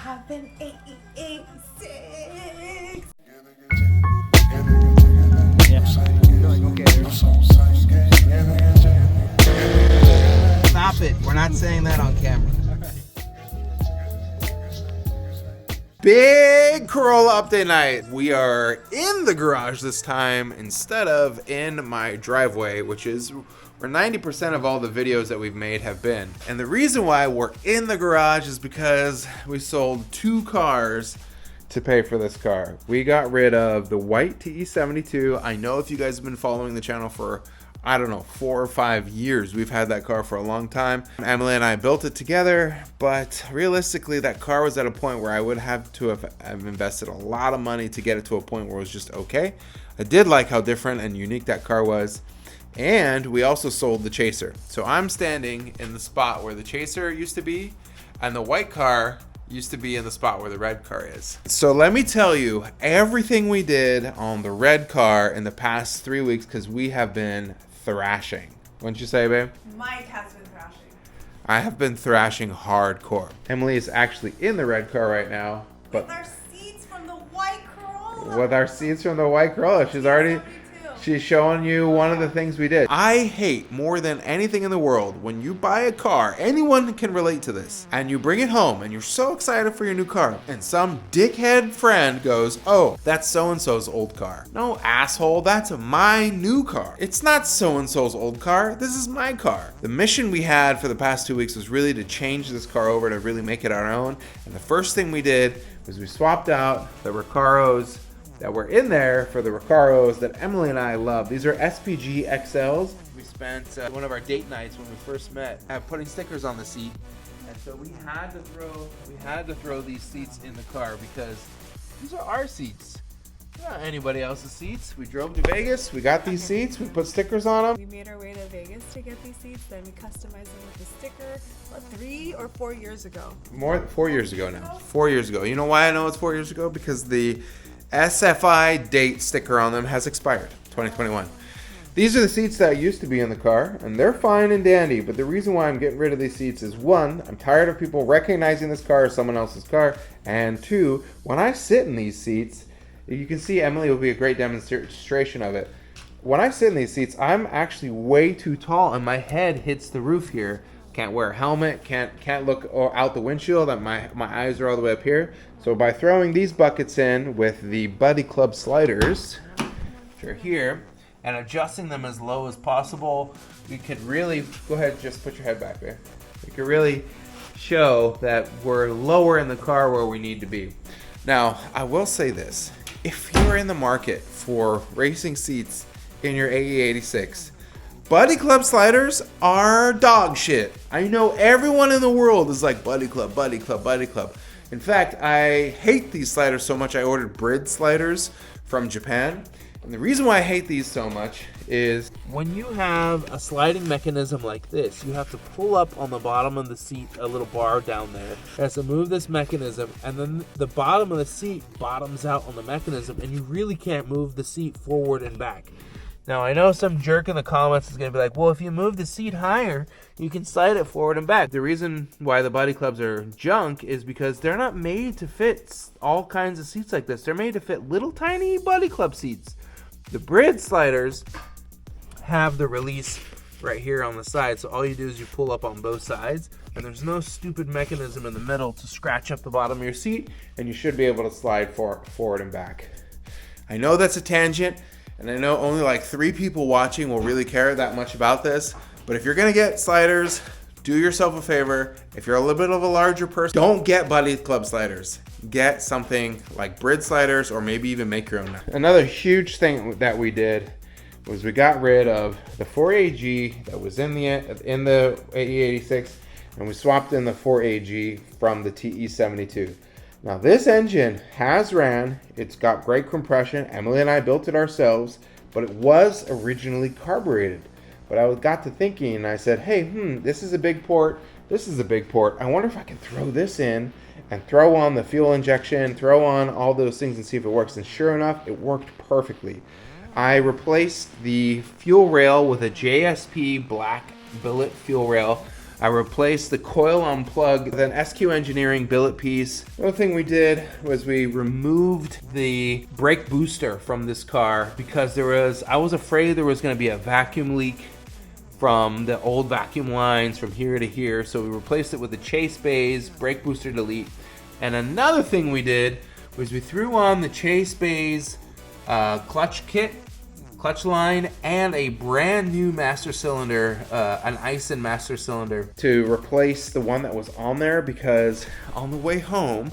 have an AE86. Stop it. We're not saying that on camera. Big Corolla update night. We are in the garage this time instead of in my driveway, which is where 90% of all the videos that we've made have been. And the reason why we're in the garage is because we sold 2 cars to pay for this car. We got rid of the white TE72. I know if you guys have been following the channel for, I don't know, 4 or 5 years. We've had that car for a long time. Emily and I built it together, but realistically that car was at a point where I would have to have invested a lot of money to get it to a point where it was just okay. I did like how different and unique that car was. And we also sold the Chaser. So I'm standing in the spot where the Chaser used to be, and the white car used to be in the spot where the red car is. So let me tell you everything we did on the red car in the past 3 weeks, because we have been thrashing. Wouldn't you say, babe? Mike has been thrashing. I have been thrashing hardcore. Emily is actually in the red car right now, but with our seats from the white Corolla. with our seats from the white Corolla. She's showing you one of the things we did. I hate more than anything in the world when you buy a car, anyone can relate to this, and you bring it home and you're so excited for your new car, and some dickhead friend goes, oh, that's so-and-so's old car. No, asshole, that's my new car. It's not so-and-so's old car, this is my car. The mission we had for the past 2 weeks was really to change this car over, to really make it our own, and the first thing we did was we swapped out the Recaros that were in there for the Recaros that Emily and I love. These are SPG XLs. We spent one of our date nights when we first met putting stickers on the seat, and so we had to throw these seats in the car because these are our seats. They're not anybody else's seats. We drove to Vegas, we got these seats, we put stickers on them. We made our way to Vegas to get these seats, then we customized them with a sticker, what, 3 or 4 years ago? 4 years ago now. 4 years ago. You know why I know it's 4 years ago? Because the SFI date sticker on them has expired, 2021. These are the seats that used to be in the car, and they're fine and dandy, but the reason why I'm getting rid of these seats is, 1, I'm tired of people recognizing this car as someone else's car, and 2, when I sit in these seats, you can see Emily will be a great demonstration of it. When I sit in these seats, I'm actually way too tall, and my head hits the roof here. Can't wear a helmet, can't look out the windshield, my eyes are all the way up here. So by throwing these buckets in with the Buddy Club sliders, which are here, and adjusting them as low as possible, we could really, go ahead, just put your head back there. We could really show that we're lower in the car where we need to be. Now, I will say this, if you're in the market for racing seats in your AE86, Buddy Club sliders are dog shit. I know everyone in the world is like, Buddy Club, Buddy Club, Buddy Club. In fact, I hate these sliders so much I ordered Brid sliders from Japan. And the reason why I hate these so much is when you have a sliding mechanism like this, you have to pull up on the bottom of the seat, a little bar down there. It has to move this mechanism, and then the bottom of the seat bottoms out on the mechanism, and you really can't move the seat forward and back. Now, I know some jerk in the comments is going to be like, well, if you move the seat higher, you can slide it forward and back. The reason why the Buddy Clubs are junk is because they're not made to fit all kinds of seats like this. They're made to fit little tiny Buddy Club seats. The Brid sliders have the release right here on the side, so all you do is you pull up on both sides, and there's no stupid mechanism in the middle to scratch up the bottom of your seat, and you should be able to slide forward and back. I know that's a tangent, and I know only like 3 people watching will really care that much about this, but if you're gonna get sliders, do yourself a favor. If you're a little bit of a larger person, don't get Buddy Club sliders. Get something like Brid sliders, or maybe even make your own. Another huge thing that we did was we got rid of the 4AG that was in the AE86, and we swapped in the 4AG from the TE72. Now this engine has ran, it's got great compression. Emily and I built it ourselves, but it was originally carbureted. But I got to thinking, and I said, hey, this is a big port, this is a big port. I wonder if I can throw this in and throw on the fuel injection, throw on all those things and see if it works. And sure enough, it worked perfectly. I replaced the fuel rail with a JSP black billet fuel rail. I replaced the coil on plug, then SQ Engineering billet piece. The other thing we did was we removed the brake booster from this car because I was afraid there was going to be a vacuum leak from the old vacuum lines from here to here. So we replaced it with the Chase Bays brake booster delete. And another thing we did was we threw on the Chase Bays clutch kit, clutch line, and a brand new master cylinder, an Ison master cylinder, to replace the one that was on there, because on the way home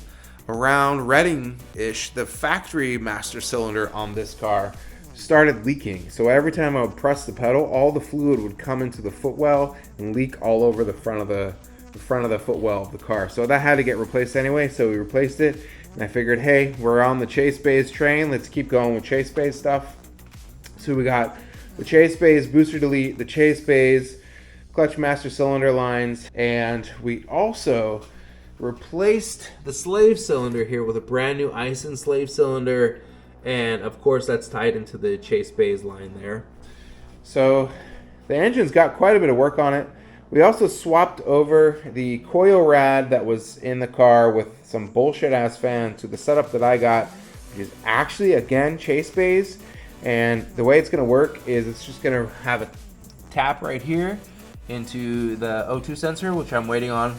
around Reading-ish, the factory master cylinder on this car started leaking. So every time I would press the pedal, all the fluid would come into the footwell and leak all over the front of the footwell of the car. So that had to get replaced anyway, so we replaced it. And I figured, hey, we're on the Chase Bays train, let's keep going with Chase Bays stuff. So we got the Chase Bays booster delete, the Chase Bays clutch master cylinder lines, and we also replaced the slave cylinder here with a brand new Ison slave cylinder, and of course that's tied into the Chase Bays line there. So the engine's got quite a bit of work on it. We also swapped over the coil rad that was in the car with some bullshit ass fan to the setup that I got, which is actually, again, Chase Bays. And the way it's going to work is it's just going to have a tap right here into the O2 sensor, which I'm waiting on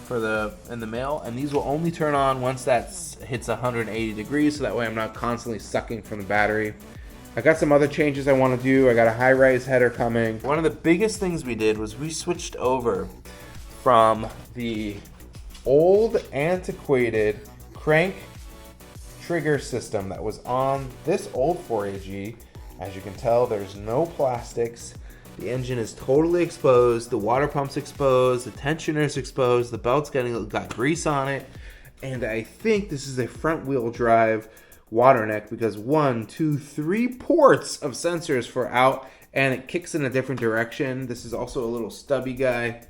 in the mail. And these will only turn on once that hits 180 degrees, so that way I'm not constantly sucking from the battery. I got some other changes I want to do. I got a high-rise header coming. One of the biggest things we did was we switched over from the old antiquated crank trigger system that was on this old 4AG. As you can tell, there's no plastics. The engine is totally exposed. The water pump's exposed. The tensioner's exposed. The belt's got grease on it. And I think this is a front-wheel drive water neck, because 1, 2, 3 ports of sensors for out, and it kicks in a different direction. This is also a little stubby guy.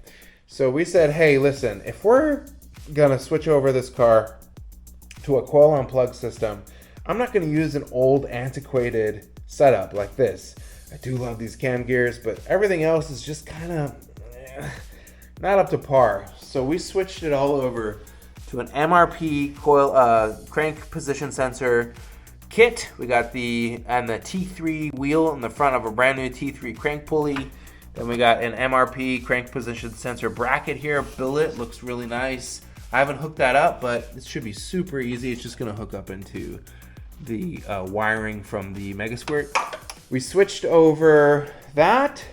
So we said, hey, listen, if we're gonna switch over this car to a coil on plug system, I'm not gonna use an old antiquated setup like this. I do love these cam gears, but everything else is just kind of not up to par. So we switched it all over to an MRP coil crank position sensor kit. We got the T3 wheel in the front of a brand new T3 crank pulley. Then we got an MRP crank position sensor bracket here. Billet looks really nice. I haven't hooked that up, but it should be super easy. It's just gonna hook up into the wiring from the Mega Squirt. We switched over that,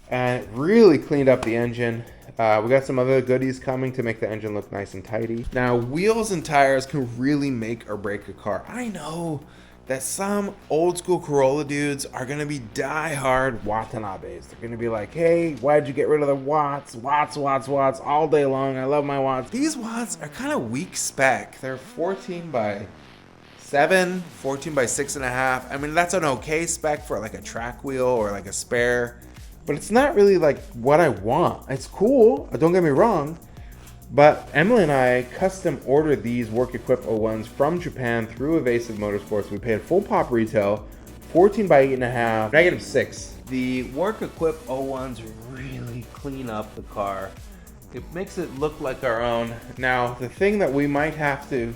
and it really cleaned up the engine. We got some other goodies coming to make the engine look nice and tidy. Now, wheels and tires can really make or break a car. I know that some old school Corolla dudes are gonna be die-hard Watanabes. They're gonna be like, hey, why'd you get rid of the watts all day long? I love my watts. These watts are kind of weak spec. They're 14 by 7, 14 by 6.5. I mean, that's an okay spec for like a track wheel or like a spare, but it's not really like what I want. It's cool, don't get me wrong, but Emily and I custom ordered these Work Equip 01s from Japan through Evasive Motorsports. We paid full pop retail, 14 by 8.5, -6. The Work Equip 01s really clean up the car. It makes it look like our own. Now, the thing that we might have to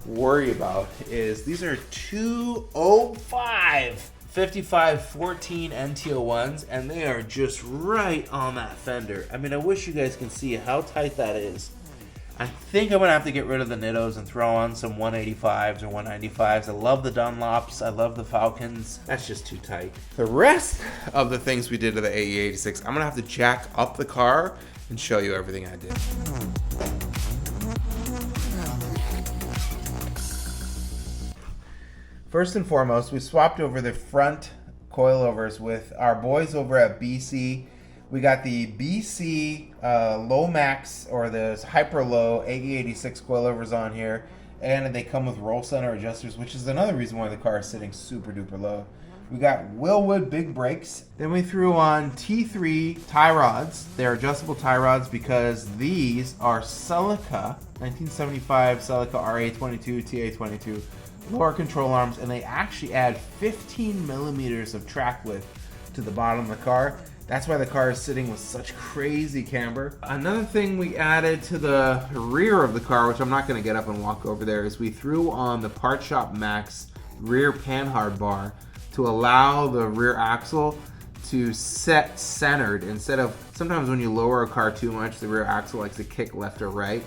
worry about is these are 205 5514 NT01s, and they are just right on that fender. I mean, I wish you guys can see how tight that is. I think I'm gonna have to get rid of the Nittos and throw on some 185s or 195s. I love the Dunlops, I love the Falcons. That's just too tight. The rest of the things we did to the AE86, I'm gonna have to jack up the car and show you everything I did. First and foremost, we swapped over the front coilovers with our boys over at BC. We got the BC Low Max, or the Hyper Low AE86 coilovers on here, and they come with roll center adjusters, which is another reason why the car is sitting super duper low. We got Willwood big brakes. Then we threw on T3 tie rods. They're adjustable tie rods because these are Celica 1975 Celica RA22 TA22 lower control arms, and they actually add 15 millimeters of track width to the bottom of the car. That's why the car is sitting with such crazy camber. Another thing we added to the rear of the car, which I'm not going to get up and walk over there, is we threw on the Part Shop Max rear panhard bar to allow the rear axle to set centered instead of, sometimes when you lower a car too much, the rear axle likes to kick left or right.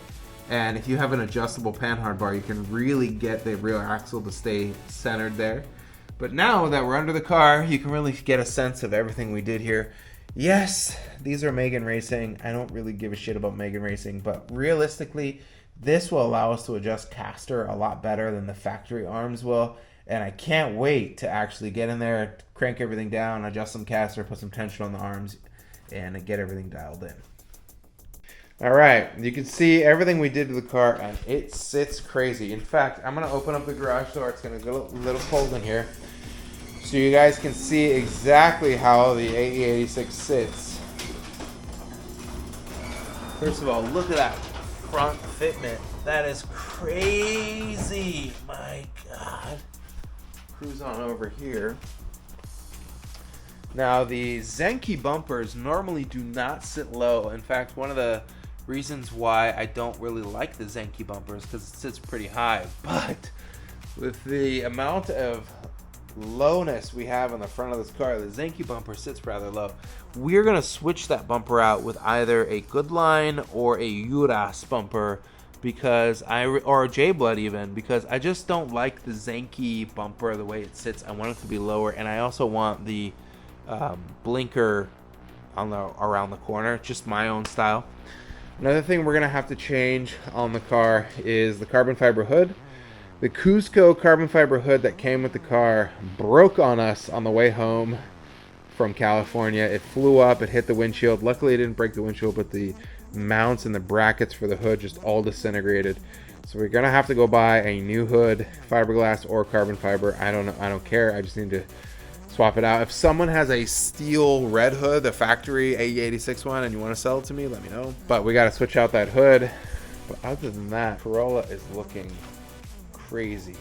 And if you have an adjustable panhard bar, you can really get the rear axle to stay centered there. But now that we're under the car, you can really get a sense of everything we did here. Yes, these are Megan Racing. I don't really give a shit about Megan Racing, but realistically, this will allow us to adjust caster a lot better than the factory arms will. And I can't wait to actually get in there, crank everything down, adjust some caster, put some tension on the arms, and get everything dialed in. All right, you can see everything we did to the car, and it sits crazy. In fact, I'm gonna open up the garage door. It's gonna get a little cold in here, so you guys can see exactly how the AE86 sits. First of all, look at that front fitment. That is crazy. My God. Cruise on over here. Now, the Zenki bumpers normally do not sit low. In fact, one of the reasons why I don't really like the Zenki bumpers because it sits pretty high. But with the amount of lowness we have on the front of this car, the Zenki bumper sits rather low. We're gonna switch that bumper out with either a Goodline or a Uras bumper because or a J-Blood even, because I just don't like the Zenki bumper the way it sits. I want it to be lower, and I also want the blinker on around the corner, just my own style. Another thing we're gonna have to change on the car is the carbon fiber hood. The Cusco carbon fiber hood that came with the car broke on us on the way home from California. It flew up, it hit the windshield. Luckily it didn't break the windshield, but the mounts and the brackets for the hood just all disintegrated. So we're gonna have to go buy a new hood, fiberglass or carbon fiber. I don't know, I don't care. I just need to swap it out. If someone has a steel red hood, the factory AE86 one, and you want to sell it to me, let me know. But we got to switch out that hood. But other than that, Corolla is looking crazy.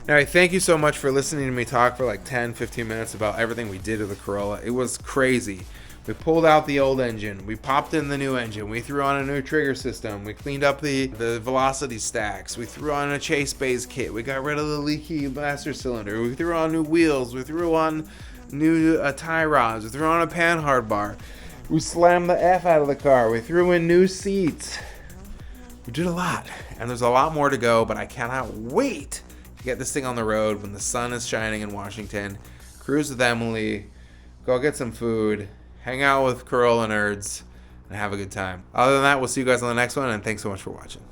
All right, thank you so much for listening to me talk for like 10-15 minutes about everything we did to the Corolla. It was crazy. We pulled out the old engine. We popped in the new engine. We threw on a new trigger system. We cleaned up the velocity stacks. We threw on a chase base kit. We got rid of the leaky master cylinder. We threw on new wheels. We threw on new tie rods. We threw on a panhard bar. We slammed the F out of the car. We threw in new seats. We did a lot, and there's a lot more to go, but I cannot wait to get this thing on the road when the sun is shining in Washington. Cruise with Emily. Go get some food. Hang out with Corolla nerds and have a good time. Other than that, we'll see you guys on the next one, and thanks so much for watching.